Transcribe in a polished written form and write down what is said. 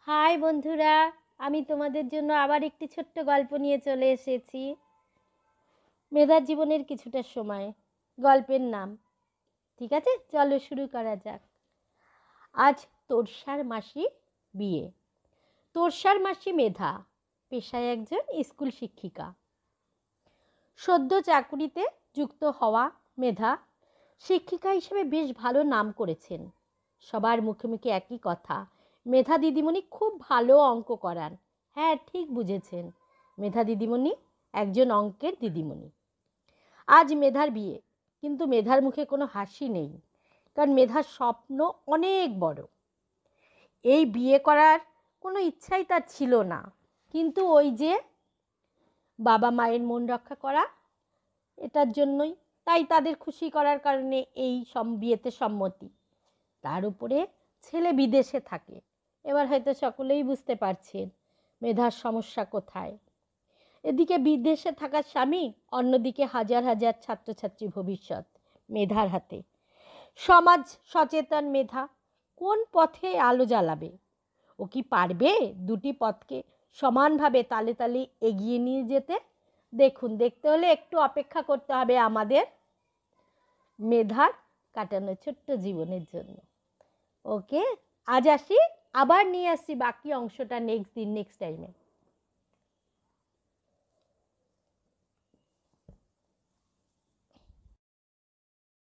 High বন্ধুরা, আমি তোমাদের জন্য আবার একটি ছোট্ট গল্প নিয়ে চলে এসেছি। মেধার জীবনের কিছুটা সময়, গল্পের নাম। ঠিক আছে, চলো শুরু করা যাক। আজ তোরসার মাসি বিয়ে। তোরসার মাসি মেধা, পেশায় একজন স্কুল শিক্ষিকা। সদ্য চাকুরিতে যুক্ত হওয়া মেধা শিক্ষিকা হিসেবে বেশ ভালো নাম করেছেন। সবার মুখে মুখে একই কথা, মেধা দিদিমণি খুব ভালো অঙ্ক করান। হ্যাঁ, ঠিক বুঝেছেন, মেধা দিদিমণি একজন অঙ্কের দিদিমণি। আজ মেধার বিয়ে, কিন্তু মেধার মুখে কোনো হাসি নেই, কারণ মেধার স্বপ্ন অনেক বড়। এই বিয়ে করার কোনো ইচ্ছাই তার ছিল না, কিন্তু ওই যে বাবা মায়ের মন রক্ষা করা, এটার জন্যই, তাই তাদের খুশি করার কারণে এই বিয়েতে সম্মতি। তার উপরে ছেলে বিদেশে থাকে। এবার হয়তো সকলেই বুঝতে পারছেন মেধার সমস্যা কোথায়। এদিকে বিদেশে থাকা স্বামী, অন্যদিকে হাজার হাজার ছাত্রছাত্রী ভবিষ্যৎ মেধার হাতে। সমাজ সচেতন মেধা কোন পথে আলো জ্বালাবে? ও কি পারবে দুটি পথকে সমানভাবে তালে তালে এগিয়ে নিয়ে যেতে? দেখুন, দেখতে হলে একটু অপেক্ষা করতে হবে আমাদের মেধার কাটানো ছোট্ট জীবনের জন্য। ওকে, আজ আসি, আবার নিয়ে আসছি বাকি অংশটা নেক্সট টাইমে।